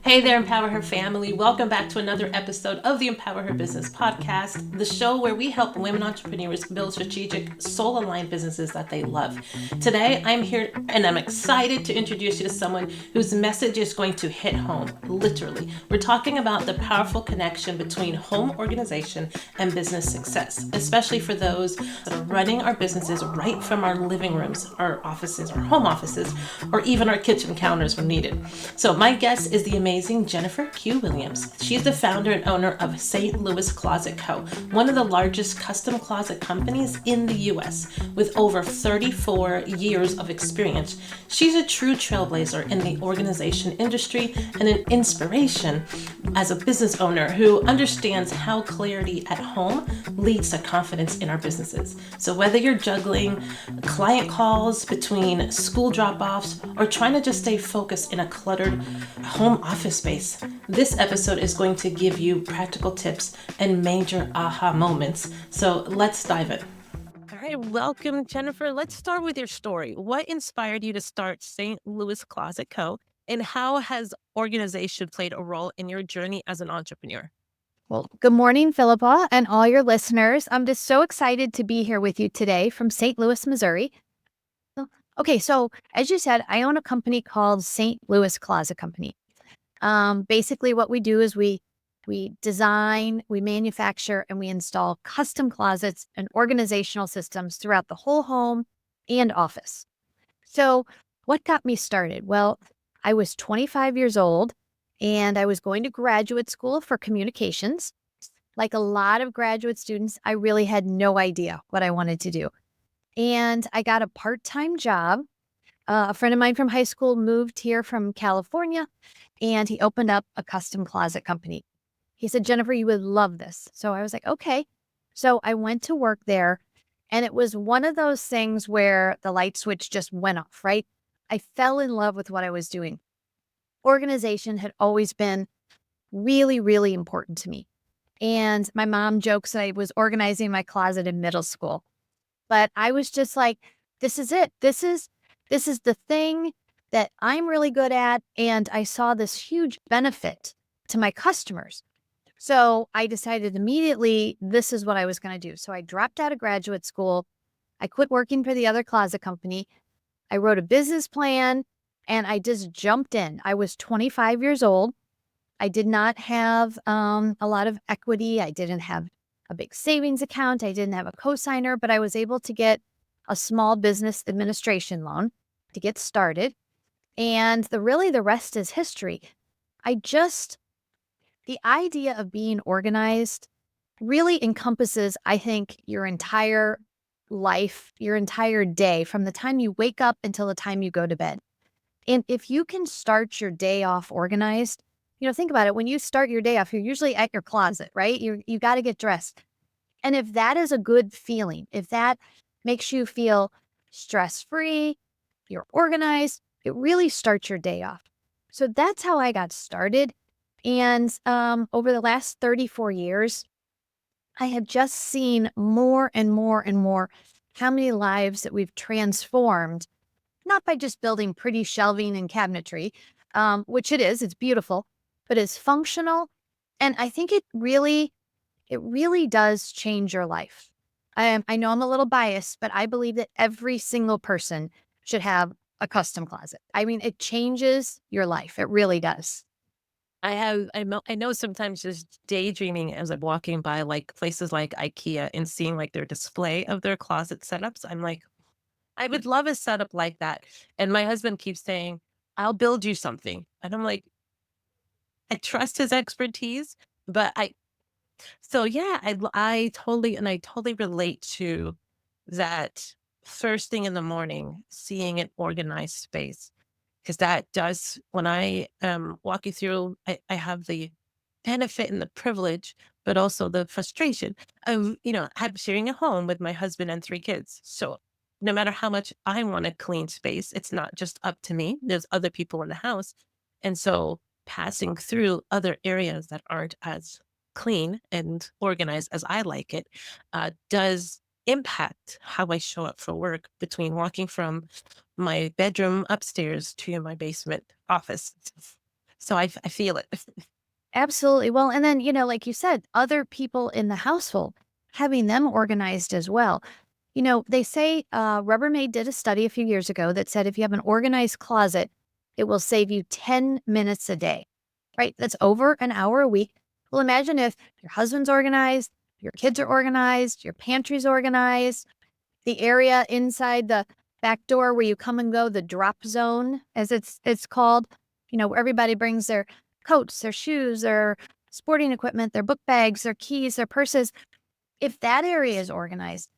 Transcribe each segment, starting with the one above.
Hey there, Empower Her family. Welcome back to another episode of the Empower Her Business podcast, the show where we help women entrepreneurs build strategic, soul aligned businesses that they love. Today, I'm here and I'm excited to introduce you to someone whose message is going to hit home, literally. We're talking about the powerful connection between home organization and business success, especially for those that are running our businesses right from our living rooms, our offices, our home offices, or even our kitchen counters when needed. So, my guest is the amazing Jennifer Q. Williams. She's the founder and owner of St. Louis Closet Co., one of the largest custom closet companies in the U.S. With over 34 years of experience. She's a true trailblazer in the organization industry and an inspiration as a business owner who understands how clarity at home leads to confidence in our businesses. So whether you're juggling client calls between school drop-offs or trying to just stay focused in a cluttered home office space, this episode is going to give you practical tips and major aha moments. So let's dive in. All right, welcome, Jennifer. Let's start with your story. What inspired you to start St. Louis Closet Co., and how has organization played a role in your journey as an entrepreneur? Well, good morning, Philippa, and all your listeners. I'm just so excited to be here with you today from St. Louis, Missouri. Okay, so as you said, I own a company called St. Louis Closet Company. Basically, what we do is we design, we manufacture, and we install custom closets and organizational systems throughout the whole home and office. So, what got me started? Well, I was 25 years old and I was going to graduate school for communications. Like a lot of graduate students, I really had no idea what I wanted to do. And I got a part-time job. A friend of mine from high school moved here from California and he opened up a custom closet company. He said, Jennifer, you would love this. So I was like, okay. So I went to work there and it was one of those things where the light switch just went off, right? I fell in love with what I was doing. Organization had always been really, really important to me. And my mom jokes that I was organizing my closet in middle school. But I was just like, this is it. This is the thing that I'm really good at. And I saw this huge benefit to my customers. So I decided immediately this is what I was going to do. So I dropped out of graduate school. I quit working for the other closet company. I wrote a business plan and I just jumped in. I was 25 years old. I did not have a lot of equity. I didn't have a big savings account. I didn't have a cosigner, but I was able to get a small business administration loan to get started. And the rest is history. The idea of being organized really encompasses, I think, your entire life, your entire day, from the time you wake up until the time you go to bed. And if you can start your day off organized, think about it. When you start your day off, you're usually at your closet, right? You got to get dressed. And if that is a good feeling, if that makes you feel stress-free, you're organized, it really starts your day off. So that's how I got started. And over the last 34 years, I have just seen more and more and more how many lives that we've transformed, not by just building pretty shelving and cabinetry, which it's beautiful, but it's functional. And I think it really does change your life. I know I'm a little biased, but I believe that every single person should have a custom closet. I mean, it changes your life. It really does. I know sometimes just daydreaming as I'm walking by like places like IKEA and seeing like their display of their closet setups. I'm like, I would love a setup like that. And my husband keeps saying, I'll build you something. And I'm like, I trust his expertise, but so yeah, I totally relate to that first thing in the morning, seeing an organized space. Because that does, when I walk you through, I have the benefit and the privilege, but also the frustration of, I'm sharing a home with my husband and three kids. So no matter how much I want a clean space, it's not just up to me. There's other people in the house. And so passing through other areas that aren't as clean and organized as I like it does impact how I show up for work between walking from my bedroom upstairs to my basement office. So I feel it. Absolutely. Well, and then, like you said, other people in the household, having them organized as well. They say Rubbermaid did a study a few years ago that said if you have an organized closet, it will save you 10 minutes a day, right? That's over an hour a week. Well, imagine if your husband's organized, your kids are organized, your pantry's organized, the area inside the back door where you come and go, the drop zone, as it's called, where everybody brings their coats, their shoes, their sporting equipment, their book bags, their keys, their purses. If that area is organized,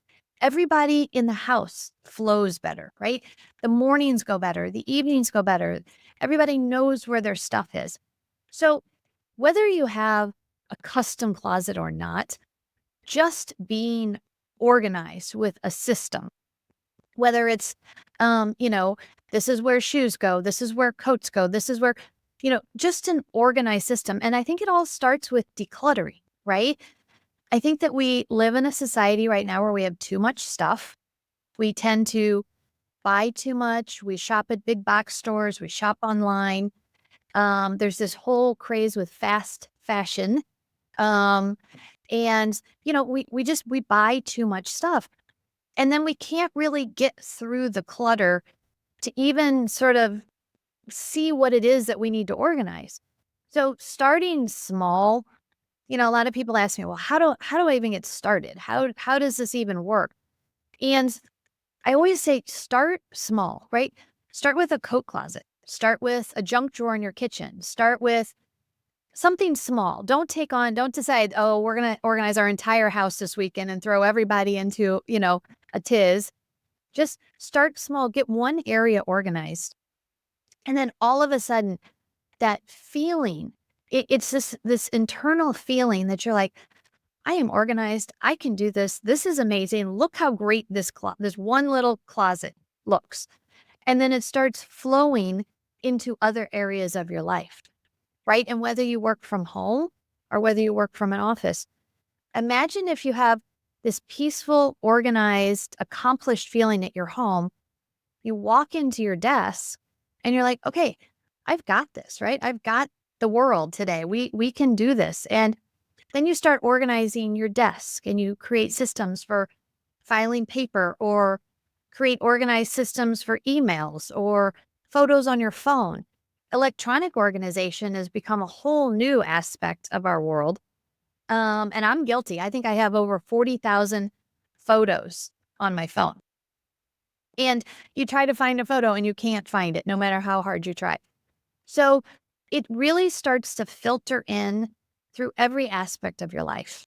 everybody in the house flows better, right? The mornings go better, the evenings go better. Everybody knows where their stuff is. So whether you have a custom closet or not, just being organized with a system, whether it's, this is where shoes go, this is where coats go, this is where, just an organized system. And I think it all starts with decluttering, right? I think that we live in a society right now where we have too much stuff. We tend to buy too much. We shop at big box stores. We shop online. There's this whole craze with fast fashion. Um, and, we buy too much stuff. And then we can't really get through the clutter to even sort of see what it is that we need to organize. So starting small, a lot of people ask me, well, how do I even get started? How does this even work? And I always say start small, right? Start with a coat closet. Start with a junk drawer in your kitchen. Start with something small. Don't decide, oh, we're going to organize our entire house this weekend and throw everybody into, a tiz. Just start small, get one area organized. And then all of a sudden, that feeling, it's this internal feeling that you're like, I am organized. I can do this. This is amazing. Look how great this one little closet looks. And then it starts flowing into other areas of your life, right? And whether you work from home or whether you work from an office, imagine if you have this peaceful, organized, accomplished feeling at your home. You walk into your desk and you're like, okay, I've got this, right? I've got the world today. We can do this. And then you start organizing your desk and you create systems for filing paper or create organized systems for emails or photos on your phone. Electronic organization has become a whole new aspect of our world. And I'm guilty. I think I have over 40,000 photos on my phone. And you try to find a photo and you can't find it, no matter how hard you try. So it really starts to filter in through every aspect of your life.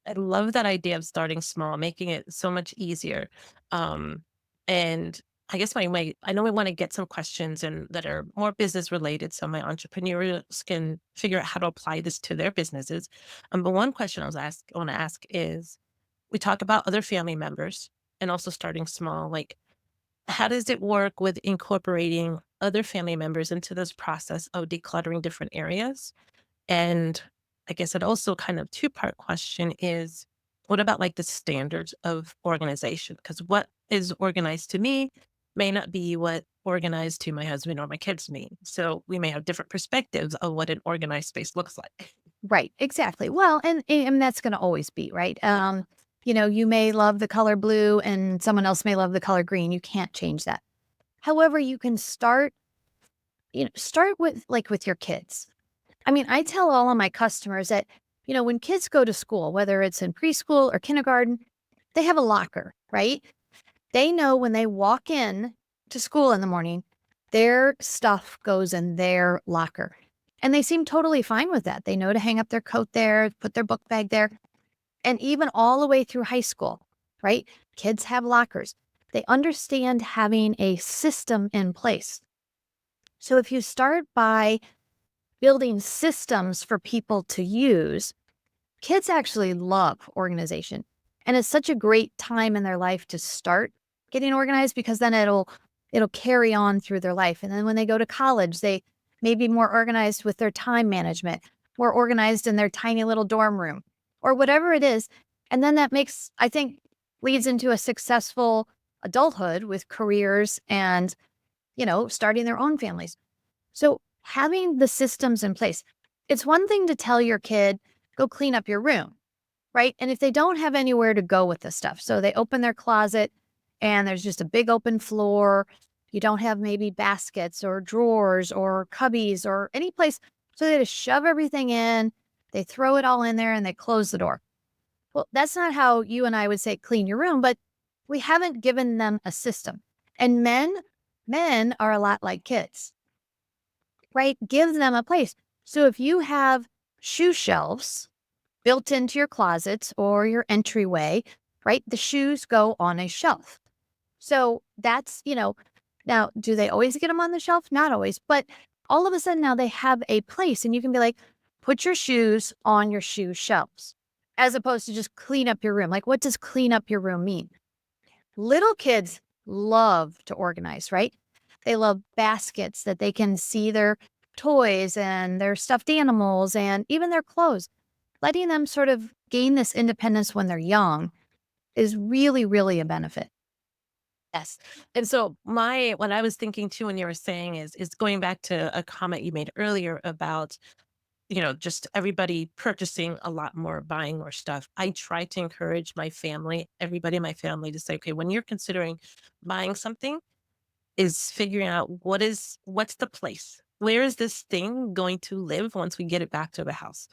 I love that idea of starting small, making it so much easier. And I guess I know we want to get some questions and that are more business related, so my entrepreneurs can figure out how to apply this to their businesses. But one question want to ask is, we talk about other family members and also starting small. Like, how does it work with incorporating other family members into this process of decluttering different areas? And I guess it also kind of two-part question is, what about like the standards of organization? Because what is organized to me may not be what organized to my husband or my kids mean. So we may have different perspectives of what an organized space looks like. Right, exactly. Well, and that's going to always be, right? You may love the color blue and someone else may love the color green. You can't change that. However, you can start with your kids. I mean, I tell all of my customers that, when kids go to school, whether it's in preschool or kindergarten, they have a locker, right? They know when they walk in to school in the morning, their stuff goes in their locker. And they seem totally fine with that. They know to hang up their coat there, put their book bag there. And even all the way through high school, right? Kids have lockers. They understand having a system in place. So if you start by building systems for people to use, kids actually love organization. And it's such a great time in their life to start getting organized because then it'll carry on through their life. And then when they go to college, they may be more organized with their time management, more organized in their tiny little dorm room or whatever it is. And then that I think, leads into a successful adulthood with careers and, starting their own families. So having the systems in place. It's one thing to tell your kid, go clean up your room, right? And if they don't have anywhere to go with the stuff, so they open their closet and there's just a big open floor, you don't have maybe baskets or drawers or cubbies or any place. So they just shove everything in, they throw it all in there and they close the door. Well, that's not how you and I would say clean your room, but we haven't given them a system. And men are a lot like kids, right? Give them a place. So if you have shoe shelves built into your closets or your entryway, right? The shoes go on a shelf. So that's, now do they always get them on the shelf? Not always, but all of a sudden now they have a place and you can be like, put your shoes on your shoe shelves as opposed to just clean up your room. Like, what does clean up your room mean? Little kids love to organize, right? They love baskets that they can see their toys and their stuffed animals and even their clothes. Letting them sort of gain this independence when they're young is really, really a benefit. Yes. And so what I was thinking too when you were saying is going back to a comment you made earlier about, just everybody purchasing a lot more, buying more stuff. I try to encourage my family, everybody in my family to say, okay, when you're considering buying something, is figuring out what's the place? Where is this thing going to live once we get it back to the house?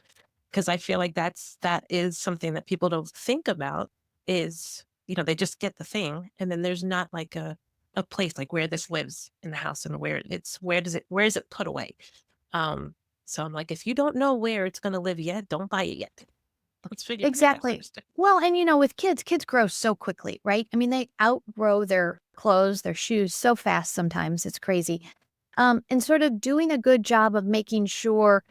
Because I feel like that is something that people don't think about is, they just get the thing and then there's not like a place like where this lives in the house and where is it put away? Um, so I'm like, if you don't know where it's gonna live yet, don't buy it yet. Let's figure it out Exactly. first. Well, and with kids grow so quickly, right? I mean, they outgrow their clothes, their shoes so fast sometimes. It's crazy. And sort of doing a good job of making sure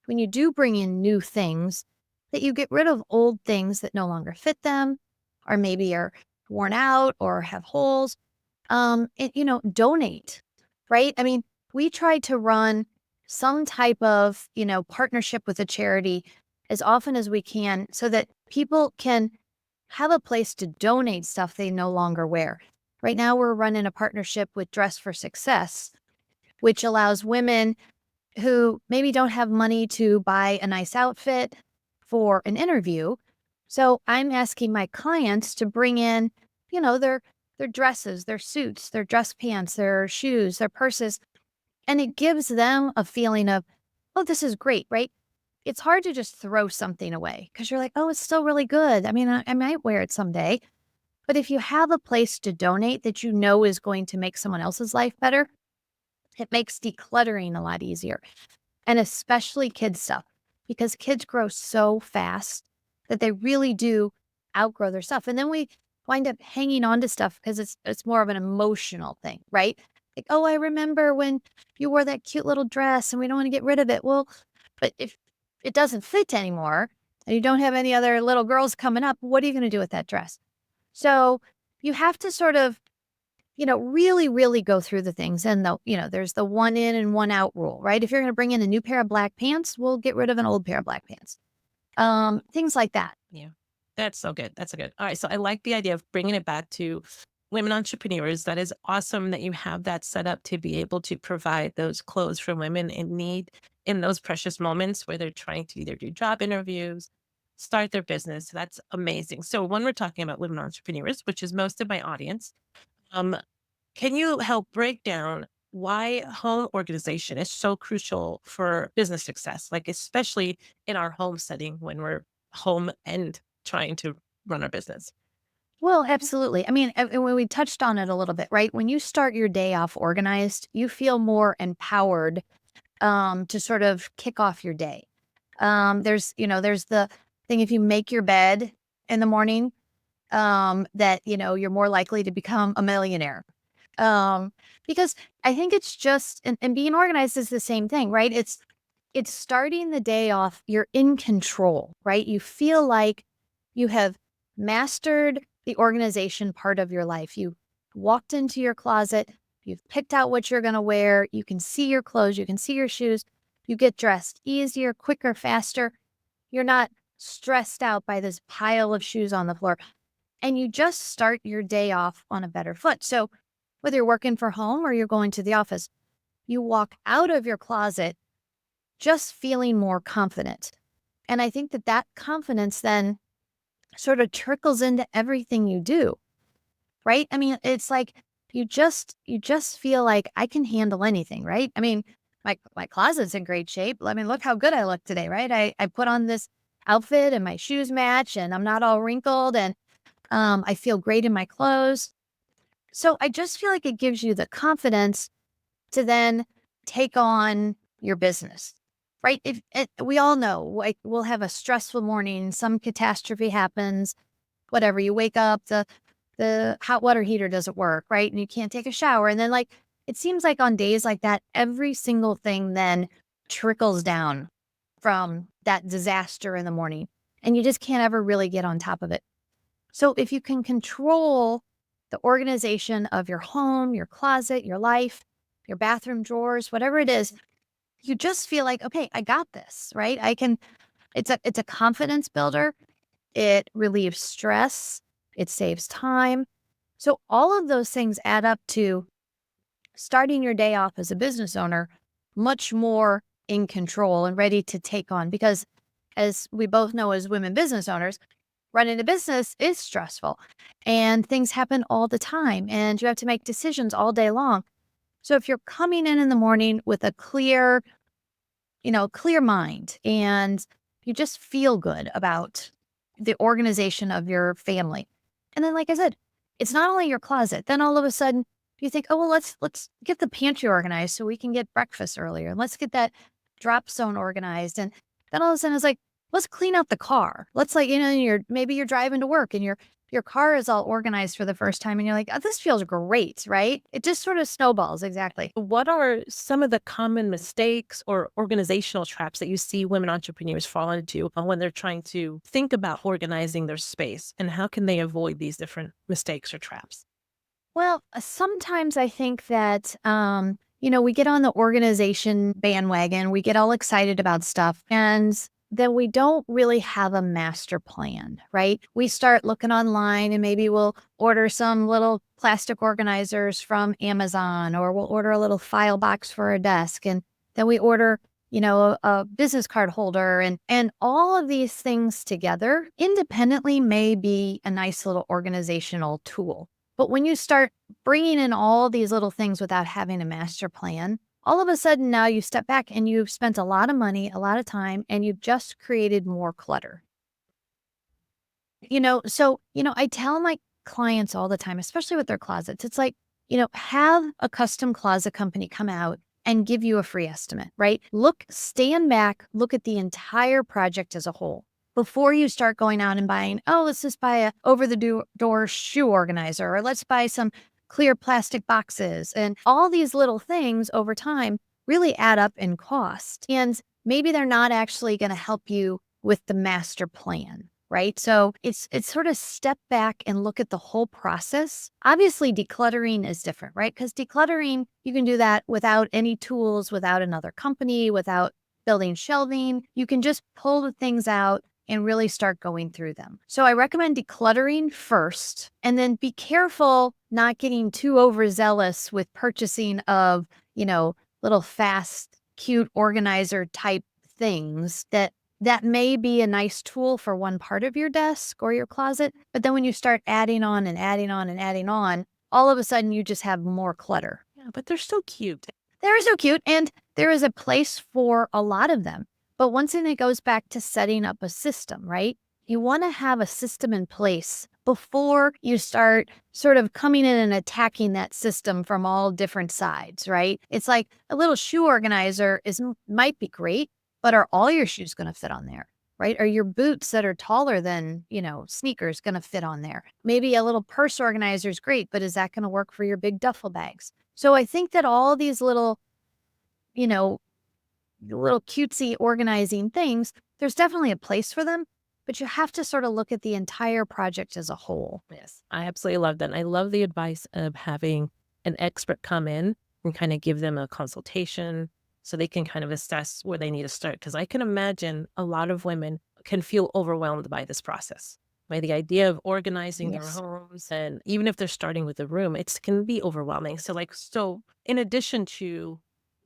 when you do bring in new things that you get rid of old things that no longer fit them or maybe are worn out or have holes. Donate, right? I mean, we try to run some type of, partnership with a charity as often as we can so that people can have a place to donate stuff they no longer wear. Right now, we're running a partnership with Dress for Success, which allows women who maybe don't have money to buy a nice outfit for an interview. So I'm asking my clients to bring in, their dresses, their suits, their dress pants, their shoes, their purses, and it gives them a feeling of, oh, this is great, right? It's hard to just throw something away because you're like, oh, it's still really good. I mean, I might wear it someday. But if you have a place to donate that you know is going to make someone else's life better, it makes decluttering a lot easier. And especially kids stuff, because kids grow so fast that they really do outgrow their stuff. And then we wind up hanging on to stuff because it's more of an emotional thing, right? Like, oh, I remember when you wore that cute little dress and we don't want to get rid of it. Well, but if it doesn't fit anymore and you don't have any other little girls coming up, what are you going to do with that dress? So you have to sort of really, really go through the things. And there's the one in and one out rule, right? If you're going to bring in a new pair of black pants, we'll get rid of an old pair of black pants. Things like that. Yeah. That's so good. That's so good. All right. So I like the idea of bringing it back to women entrepreneurs. That is awesome that you have that set up to be able to provide those clothes for women in need in those precious moments where they're trying to either do job interviews, start their business. That's amazing. So when we're talking about women entrepreneurs, which is most of my audience, um, can you help break down why home organization is so crucial for business success? Like, especially in our home setting when we're home and trying to run our business. Well, absolutely. I mean, and when we touched on it a little bit, right? When you start your day off organized, you feel more empowered to sort of kick off your day. There's the thing if you make your bed in the morning, that, you're more likely to become a millionaire. Um, because I think it's just, and being organized is the same thing, right? It's starting the day off, you're in control, right? You feel like you have mastered the organization part of your life. You walked into your closet, you've picked out what you're going to wear, you can see your clothes, you can see your shoes, you get dressed easier, quicker, faster. You're not stressed out by this pile of shoes on the floor and you just start your day off on a better foot. So whether you're working for home or you're going to the office, you walk out of your closet just feeling more confident. And I think that that confidence then sort of trickles into everything you do, right? I mean, it's like you just feel like I can handle anything, right? I mean, my closet's in great shape. I mean, look how good I look today, right? I put on this outfit and my shoes match and I'm not all wrinkled and I feel great in my clothes. So I just feel like it gives you the confidence to then take on your business, right? If we all know, like we'll have a stressful morning, some catastrophe happens, whatever. You wake up, the hot water heater doesn't work, right? And you can't take a shower. And then like it seems like on days like that, every single thing then trickles down from that disaster in the morning. And you just can't ever really get on top of it. So if you can control the organization of your home, your closet, your life, your bathroom drawers, whatever it is, you just feel like, okay, I got this, right? I can, it's a confidence builder. It relieves stress. It saves time. So all of those things add up to starting your day off as a business owner much more in control and ready to take on. Because as we both know as women business owners, running a business is stressful and things happen all the time and you have to make decisions all day long. So if you're coming in the morning with a clear mind and you just feel good about the organization of your family. And then, like I said, it's not only your closet. Then all of a sudden you think, oh, well, let's get the pantry organized so we can get breakfast earlier. And let's get that drop zone organized. And then all of a sudden it's like, let's clean out the car. Let's like, maybe you're driving to work and your car is all organized for the first time and you're like, oh, this feels great, right? It just sort of snowballs. Exactly. What are some of the common mistakes or organizational traps that you see women entrepreneurs fall into when they're trying to think about organizing their space? And how can they avoid these different mistakes or traps? Well, sometimes I think that, we get on the organization bandwagon, we get all excited about stuff, and then we don't really have a master plan, right? We start looking online and maybe we'll order some little plastic organizers from Amazon, or we'll order a little file box for our desk. And then we order, a business card holder and all of these things together independently may be a nice little organizational tool. But when you start bringing in all these little things without having a master plan, all of a sudden now you step back and you've spent a lot of money, a lot of time, and you've just created more clutter. I tell my clients all the time, especially with their closets, it's like, have a custom closet company come out and give you a free estimate, right? Stand back, look at the entire project as a whole before you start going out and buying, oh, let's just buy a over-the-door shoe organizer, or let's buy some clear plastic boxes. And all these little things over time really add up in cost. And maybe they're not actually going to help you with the master plan, right? So it's sort of step back and look at the whole process. Obviously, decluttering is different, right? Because decluttering, you can do that without any tools, without another company, without building shelving. You can just pull the things out and really start going through them. So I recommend decluttering first, and then be careful not getting too overzealous with purchasing of, little fast, cute organizer type things that may be a nice tool for one part of your desk or your closet. But then when you start adding on and adding on and adding on, all of a sudden you just have more clutter. Yeah, but they're so cute. They're so cute. And there is a place for a lot of them. But once again, it goes back to setting up a system, right? You want to have a system in place before you start sort of coming in and attacking that system from all different sides, right? It's like a little shoe organizer might be great, but are all your shoes going to fit on there? Right? Are your boots that are taller than, sneakers going to fit on there? Maybe a little purse organizer is great, but is that going to work for your big duffel bags? So I think that all these you know, little cutesy organizing things, there's definitely a place for them, but you have to sort of look at the entire project as a whole. Yes, I absolutely love that. And I love the advice of having an expert come in and kind of give them a consultation so they can kind of assess where they need to start. Because I can imagine a lot of women can feel overwhelmed by this process, by the idea of organizing their Yes. homes. And even if they're starting with a room, it can be overwhelming. So in addition to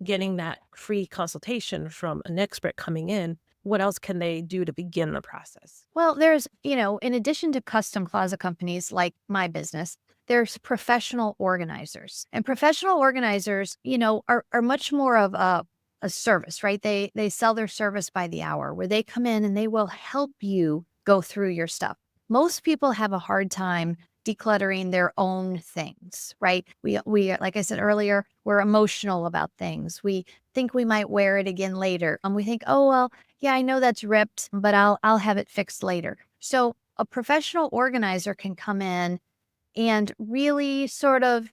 getting that free consultation from an expert coming in, what else can they do to begin the process? Well, there's, in addition to custom closet companies like my business, there's professional organizers. And professional organizers, are much more of a service, right? They sell their service by the hour where they come in and they will help you go through your stuff. Most people have a hard time decluttering their own things, right? We like I said earlier, we're emotional about things. We think we might wear it again later. And we think, oh well, yeah, I know that's ripped, but I'll have it fixed later. So a professional organizer can come in and really sort of,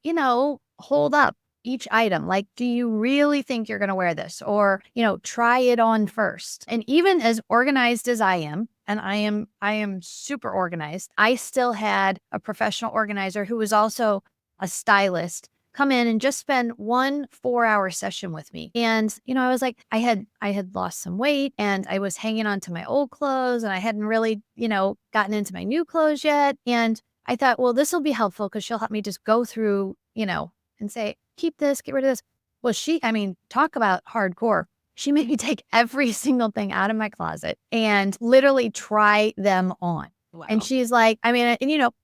hold up each item. Like, do you really think you're going to wear this? Or, try it on first. And even as organized as I am, and I am super organized, I still had a professional organizer who was also a stylist come in and just spend 1 4-hour session with me. And, I was like, I had lost some weight and I was hanging on to my old clothes and I hadn't really, gotten into my new clothes yet. And I thought, well, this will be helpful because she'll help me just go through, and say, keep this, get rid of this. Well, talk about hardcore. She made me take every single thing out of my closet and literally try them on. Wow. And she's like, and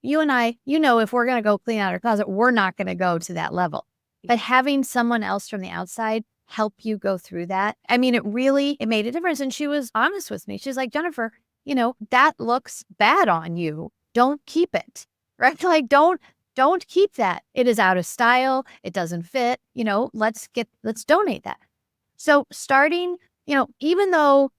you and I, if we're going to go clean out our closet, we're not going to go to that level. But having someone else from the outside help you go through that, it made a difference. And she was honest with me. She's like, Jennifer, that looks bad on you. Don't keep it, right? Like, don't keep that. It is out of style. It doesn't fit. Let's donate that. So starting, even though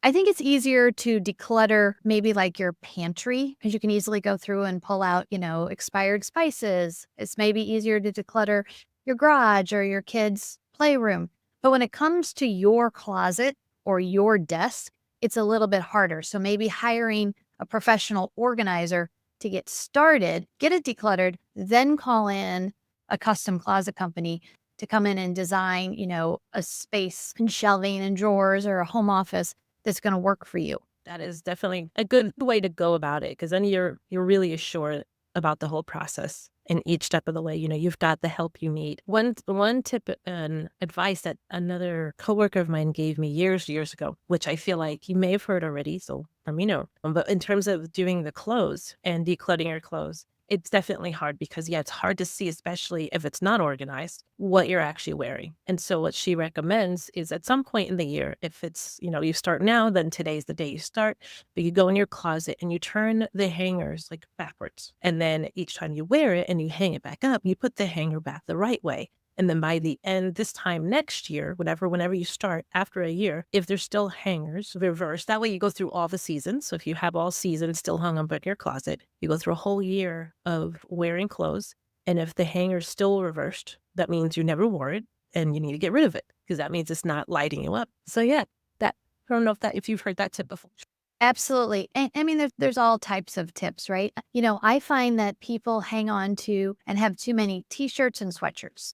I think it's easier to declutter maybe like your pantry because you can easily go through and pull out, expired spices. It's maybe easier to declutter your garage or your kids' playroom. But when it comes to your closet or your desk, it's a little bit harder. So maybe hiring a professional organizer to get started, get it decluttered, then call in a custom closet company to come in and design, a space and shelving and drawers or a home office that's going to work for you. That is definitely a good way to go about it, because then you're really assured about the whole process and each step of the way. You've got the help you need. One tip and advice that another coworker of mine gave me years ago, which I feel like you may have heard already, so let me know. But in terms of doing the clothes and decluttering your clothes, it's definitely hard because, it's hard to see, especially if it's not organized, what you're actually wearing. And so what she recommends is at some point in the year, if it's, you start now, then today's the day you start, but you go in your closet and you turn the hangers like backwards. And then each time you wear it and you hang it back up, you put the hanger back the right way. And then by the end, this time next year, whenever you start after a year, if there's still hangers reversed, that way you go through all the seasons. So if you have all seasons still hung up in your closet, you go through a whole year of wearing clothes. And if the hanger's still reversed, that means you never wore it and you need to get rid of it because that means it's not lighting you up. So I don't know if you've heard that tip before. Absolutely. And there's all types of tips, right? I find that people hang on to and have too many t-shirts and sweatshirts.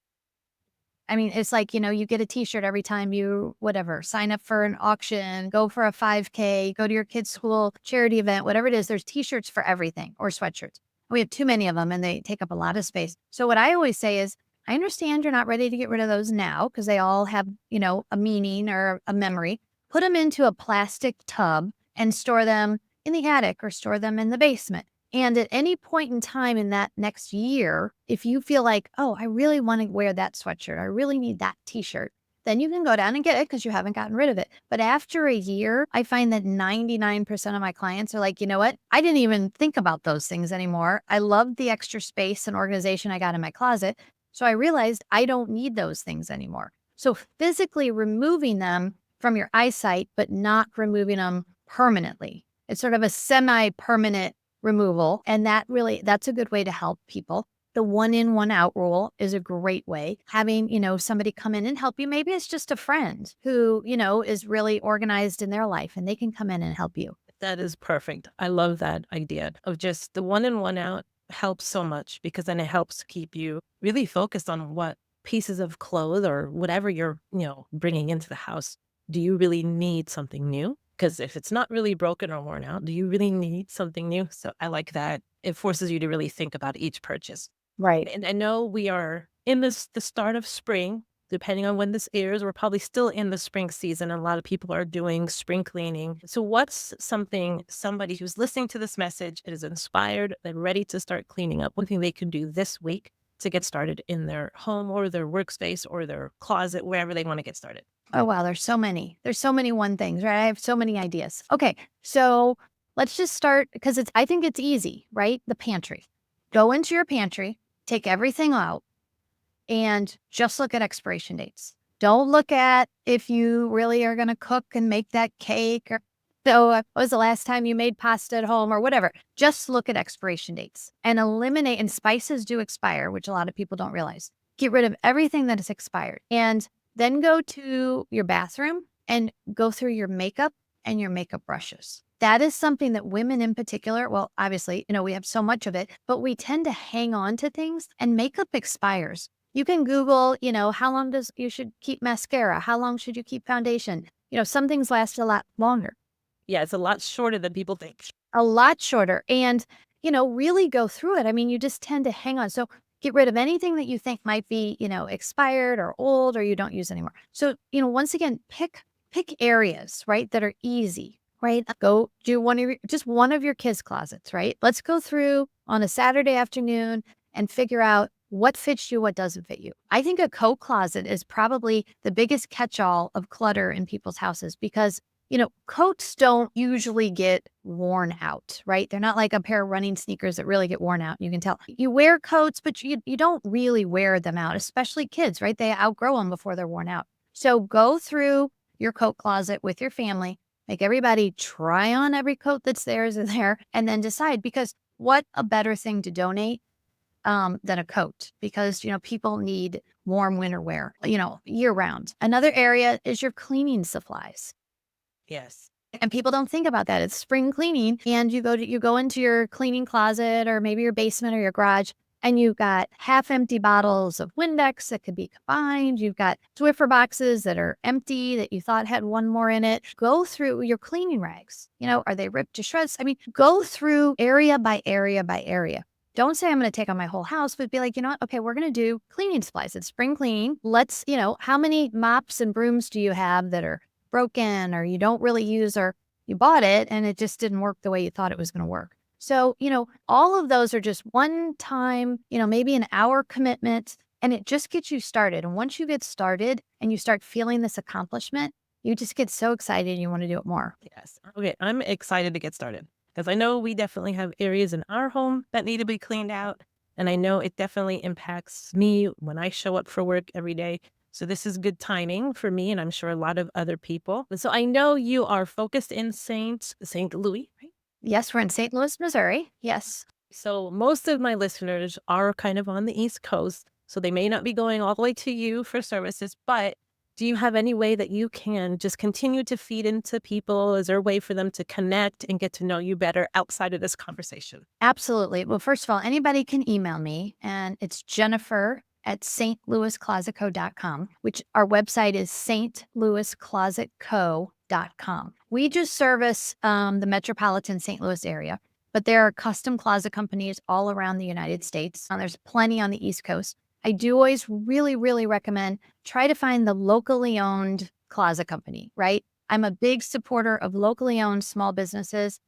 It's like, you get a t-shirt every time you, sign up for an auction, go for a 5K, go to your kid's school charity event, whatever it is, there's t-shirts for everything or sweatshirts. We have too many of them and they take up a lot of space. So what I always say is, I understand you're not ready to get rid of those now because they all have, a meaning or a memory. Put them into a plastic tub and store them in the attic or store them in the basement. And at any point in time in that next year, if you feel like, oh, I really want to wear that sweatshirt, I really need that t-shirt, then you can go down and get it because you haven't gotten rid of it. But after a year, I find that 99% of my clients are like, you know what? I didn't even think about those things anymore. I loved the extra space and organization I got in my closet. So I realized I don't need those things anymore. So physically removing them from your eyesight, but not removing them permanently. It's sort of a semi-permanent removal. And that's a good way to help people. The 1 in, 1 out rule is a great way. Having, somebody come in and help you. Maybe it's just a friend who, is really organized in their life and they can come in and help you. That is perfect. I love that idea of just the 1 in, 1 out helps so much because then it helps keep you really focused on what pieces of clothes or whatever you're, bringing into the house. Do you really need something new? Because if it's not really broken or worn out, do you really need something new? So I like that. It forces you to really think about each purchase. Right. And I know we are in the start of spring. depending on when this airs, we're probably still in the spring season. And a lot of people are doing spring cleaning. So what's something somebody who's listening to this message is inspired, they're ready to start cleaning up, one thing they can do this week to get started in their home or their workspace or their closet, wherever they want to get started? Oh, wow. There's so many. There's so many one things, right? I have so many ideas. Okay. So let's just start because I think it's easy, right? The pantry. Go into your pantry, take everything out, and just look at expiration dates. Don't look at if you really are going to cook and make that cake or so what was the last time you made pasta at home or whatever. Just look at expiration dates and eliminate, and spices do expire, which a lot of people don't realize. Get rid of everything that is expired and then go to your bathroom and go through your makeup and your makeup brushes. That is something that women in particular, well, obviously, we have so much of it, but we tend to hang on to things and makeup expires. You can Google, how long you should keep mascara? How long should you keep foundation? Some things last a lot longer. Yeah, it's a lot shorter than people think. A lot shorter. And, really go through it. I mean, you just tend to hang on. So get rid of anything that you think might be, expired or old or you don't use anymore. So, once again, pick areas, right, that are easy, right? Go do one of your kids' closets, right? Let's go through on a Saturday afternoon and figure out what fits you, what doesn't fit you. I think a coat closet is probably the biggest catch-all of clutter in people's houses because, coats don't usually get worn out, right? They're not like a pair of running sneakers that really get worn out. You can tell. You wear coats, but you don't really wear them out, especially kids, right? They outgrow them before they're worn out. So go through your coat closet with your family, make everybody try on every coat that's theirs in there, and then decide, because what a better thing to donate than a coat, because, people need warm winter wear, year round. Another area is your cleaning supplies. Yes. And people don't think about that. It's spring cleaning and you go into your cleaning closet or maybe your basement or your garage and you've got half empty bottles of Windex that could be combined. You've got Swiffer boxes that are empty that you thought had one more in it. Go through your cleaning rags. Are they ripped to shreds? I mean, go through area by area by area. Don't say I'm going to take on my whole house, but be like, you know what? Okay, we're going to do cleaning supplies. It's spring cleaning. Let's, how many mops and brooms do you have that are broken or you don't really use, or you bought it and it just didn't work the way you thought it was going to work? So, all of those are just one time, maybe an hour commitment, and it just gets you started. And once you get started and you start feeling this accomplishment, you just get so excited and you want to do it more. Yes. Okay, I'm excited to get started because I know we definitely have areas in our home that need to be cleaned out. And I know it definitely impacts me when I show up for work every day. So this is good timing for me, and I'm sure a lot of other people. So I know you are focused in St. Louis, right? Yes, we're in St. Louis, Missouri. Yes. So most of my listeners are kind of on the East Coast, so they may not be going all the way to you for services, but do you have any way that you can just continue to feed into people? Is there a way for them to connect and get to know you better outside of this conversation? Absolutely. Well, first of all, anybody can email me, and it's Jennifer@stlouisclosetco.com, which our website is stlouisclosetco.com. We just service the metropolitan St. Louis area, but there are custom closet companies all around the United States. There's plenty on the East Coast. I do always really, really recommend try to find the locally owned closet company, right? I'm a big supporter of locally owned small businesses.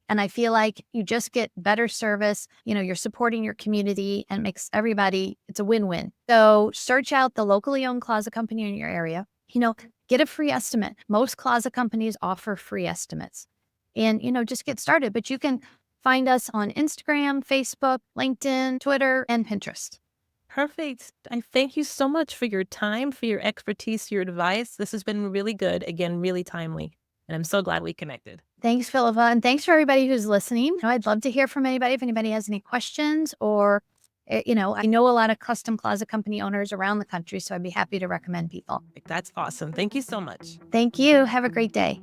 And I feel like you just get better service. You're supporting your community and it makes everybody, it's a win-win. So search out the locally owned closet company in your area, get a free estimate. Most closet companies offer free estimates and, just get started. But you can find us on Instagram, Facebook, LinkedIn, Twitter, and Pinterest. Perfect. I thank you so much for your time, for your expertise, your advice. This has been really good. Again, really timely. And I'm so glad we connected. Thanks, Philippa. And thanks for everybody who's listening. I'd love to hear from anybody if anybody has any questions or, I know a lot of custom closet company owners around the country, so I'd be happy to recommend people. That's awesome. Thank you so much. Thank you. Have a great day.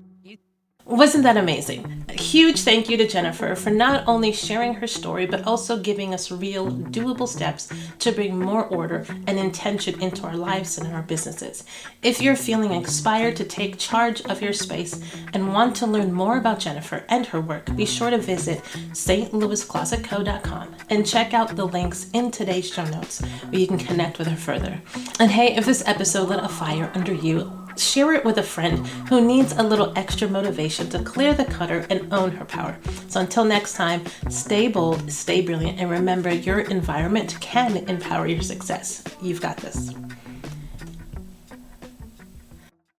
Wasn't that amazing? huge thank you to Jennifer for not only sharing her story, but also giving us real, doable steps to bring more order and intention into our lives and in our businesses. If you're feeling inspired to take charge of your space and want to learn more about Jennifer and her work, be sure to visit stlouisclosetco.com and check out the links in today's show notes where you can connect with her further. And hey, if this episode lit a fire under you, share it with a friend who needs a little extra motivation to clear the clutter and own her power. So until next time, stay bold, stay brilliant, and remember your environment can empower your success. You've got this.